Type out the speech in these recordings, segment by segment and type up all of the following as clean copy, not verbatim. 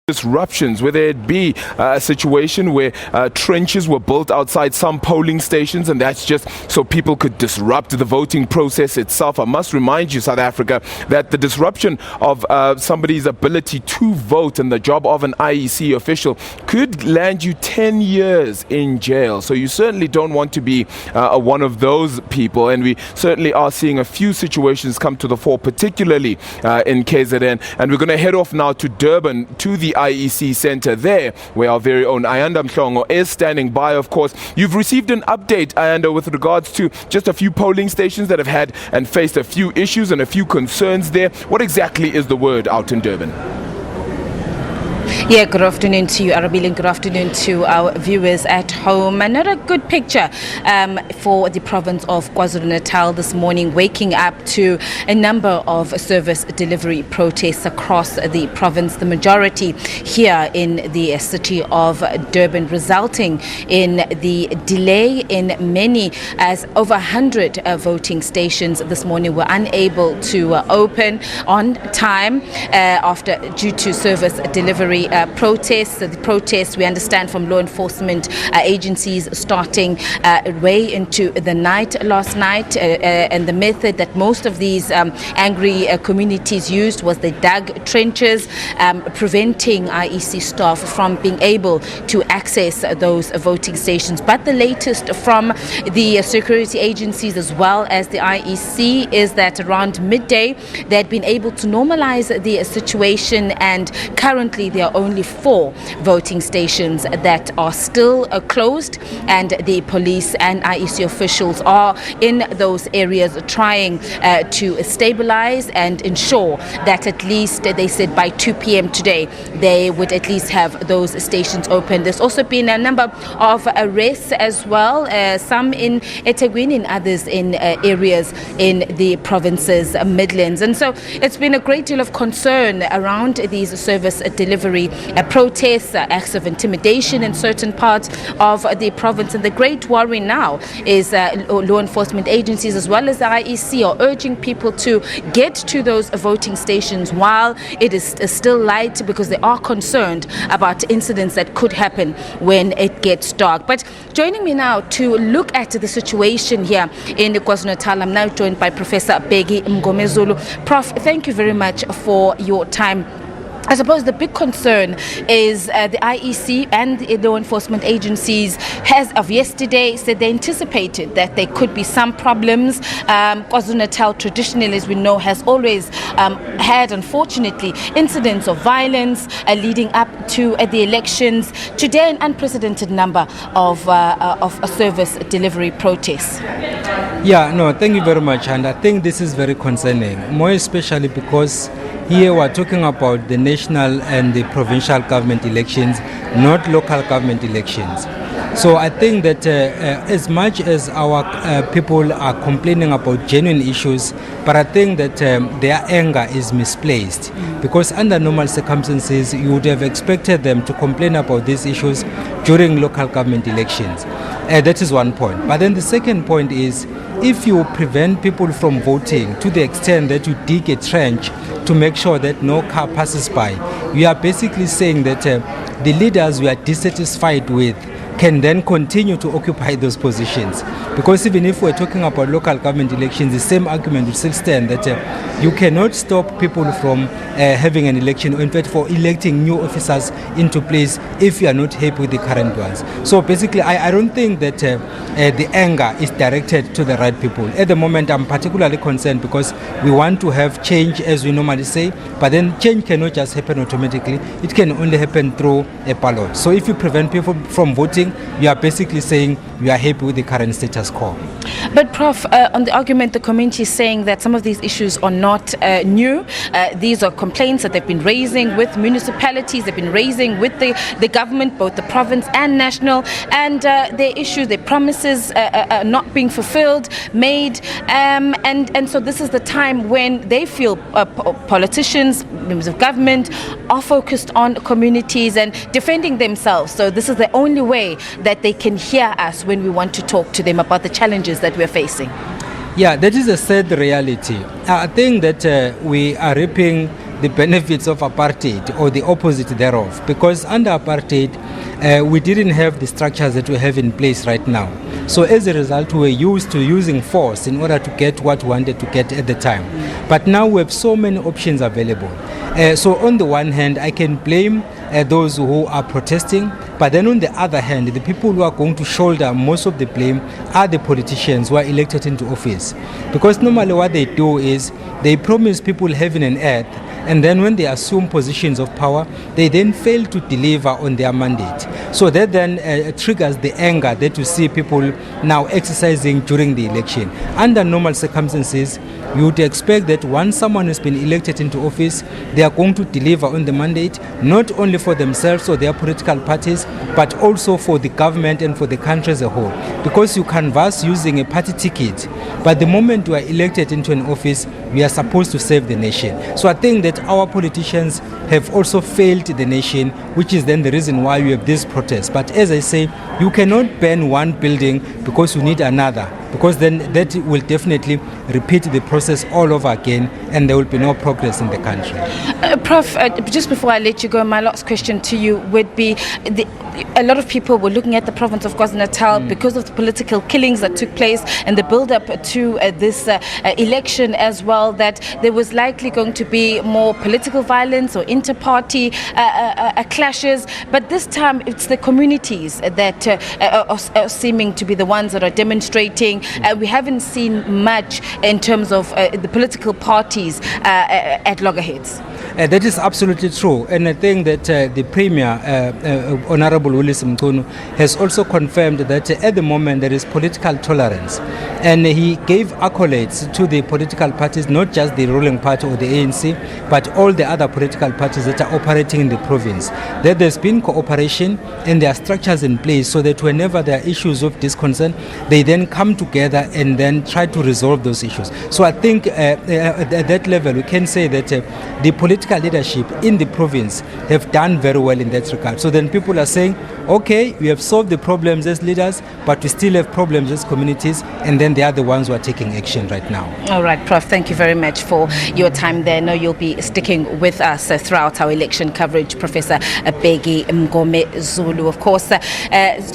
disruptions, whether it be a situation where trenches were built outside some polling stations, and that's just so people could disrupt the voting process itself. I must remind you, South Africa, that the disruption of somebody's ability to vote and the job of an IEC official could land you 10 years in jail. So you certainly don't want to be one of those people, and we certainly are seeing a few situations come to the fore, particularly in KZN. And we're going to head off now to Durban, to the IEC Centre there, where our very own Ayanda Mhlongo is standing by, of course. You've received an update, Ayanda, with regards to just a few polling stations that have had and faced a few issues and a few concerns there. What exactly is the word out in Durban? Yeah, good afternoon to you, Arabile, and good afternoon to our viewers at home. Another good picture for the province of KwaZulu-Natal this morning, waking up to a number of service delivery protests across the province, the majority here in the city of Durban, resulting in the delay in many, as over 100 voting stations this morning were unable to open on time due to service delivery protests. The protests, we understand from law enforcement agencies, starting way into the night last night, and the method that most of these angry communities used was they dug trenches, preventing IEC staff from being able to access those voting stations. But the latest from the security agencies as well as the IEC is that around midday they had been able to normalize the situation, and currently there are only 4 voting stations that are still closed, and the police and IEC officials are in those areas trying to stabilize and ensure that at least, they said, by 2 p.m. today they would at least have those stations open. There's also been a number of arrests as well, some in eThekwini and others in areas in the province's Midlands. And so it's been a great deal of concern around these service delivery protests, acts of intimidation in certain parts of the province. And the great worry now is law enforcement agencies as well as the IEC are urging people to get to those voting stations while it is still light, because they are concerned about incidents that could happen when it gets dark. But joining me now to look at the situation here in KwaZulu-Natal, I'm now joined by Professor Bheki Mngomezulu. Prof, thank you very much for your time. I suppose the big concern is the IEC and the law enforcement agencies, as of yesterday, said they anticipated that there could be some problems. KwaZulu-Natal traditionally, as we know, has always had, unfortunately, incidents of violence leading up to the elections. Today, an unprecedented number of service delivery protests. Yeah, no, thank you very much. And I think this is very concerning, more especially because here we're talking about the national and the provincial government elections, not local government elections. So I think that as much as our people are complaining about genuine issues, but I think that their anger is misplaced, because under normal circumstances you would have expected them to complain about these issues during local government elections. That is one point. But then the second point is, if you prevent people from voting to the extent that you dig a trench to make sure that no car passes by, we are basically saying that the leaders we are dissatisfied with can then continue to occupy those positions. Because even if we're talking about local government elections, the same argument would still stand, that you cannot stop people from having an election, or in fact for electing new officers into place if you are not happy with the current ones. So basically, I don't think that the anger is directed to the right people. At the moment, I'm particularly concerned because we want to have change, as we normally say, but then change cannot just happen automatically. It can only happen through a ballot. So if you prevent people from voting, you are basically saying you are happy with the current status quo. But Prof, on the argument, the community is saying that some of these issues are not new. These are complaints that they've been raising with municipalities, they've been raising with the government, both the province and national, and their issues, their promises not being fulfilled, made, and so this is the time when they feel politicians, members of government, are focused on communities and defending themselves. So this is the only way that they can hear us when we want to talk to them about the challenges that we're facing. Yeah, that is a sad reality. I think that we are reaping the benefits of apartheid or the opposite thereof, because under apartheid we didn't have the structures that we have in place right now. So as a result, we were used to using force in order to get what we wanted to get at the time. But now we have so many options available. So on the one hand, I can blame those who are protesting, but then on the other hand, the people who are going to shoulder most of the blame are the politicians who are elected into office. Because normally what they do is they promise people heaven and earth, and then when they assume positions of power, they then fail to deliver on their mandate. So that then triggers the anger that you see people now exercising during the election. Under normal circumstances, you would expect that once someone has been elected into office, they are going to deliver on the mandate, not only for themselves or their political parties, but also for the government and for the country as a whole. Because you canvass using a party ticket, but the moment you are elected into an office, we are supposed to serve the nation. So I think that our politicians have also failed the nation, which is then the reason why we have this protest. But as I say, you cannot ban one building because you need another, because then that will definitely repeat the process all over again, and there will be no progress in the country. Prof, just before I let you go, my last question to you would be, a lot of people were looking at the province of KwaZulu-Natal because of the political killings that took place and the build-up to this election as well, that there was likely going to be more political violence or inter-party clashes. But this time it's the communities that are seeming to be the ones that are demonstrating. We haven't seen much in terms of the political parties at loggerheads. That is absolutely true, and I think that the Premier, Honorable Willis Mchunu, has also confirmed that at the moment there is political tolerance, and he gave accolades to the political parties, not just the ruling party or the ANC, but all the other political parties that are operating in the province. That there's been cooperation and there are structures in place so that whenever there are issues of disconcern, they then come together and then try to resolve those issues. So I think at that level we can say that the political leadership in the province have done very well in that regard. So then people are saying, okay, we have solved the problems as leaders, but we still have problems as communities, and then they are the ones who are taking action right now. All right, Prof, thank you very much for your time there. I know you'll be sticking with us throughout our election coverage, Professor Bheki Mngomezulu. Of course,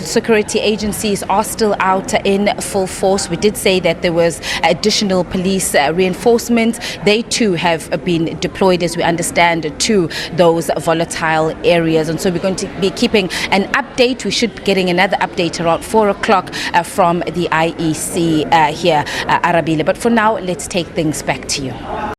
security agencies are still out in full force. We did say that there was additional police reinforcement. They too have been deployed, as we understand, to those volatile areas. And so we're going to be keeping an update. We should be getting another update around 4 o'clock from the IEC here, Arabile. But for now, let's take things back to you.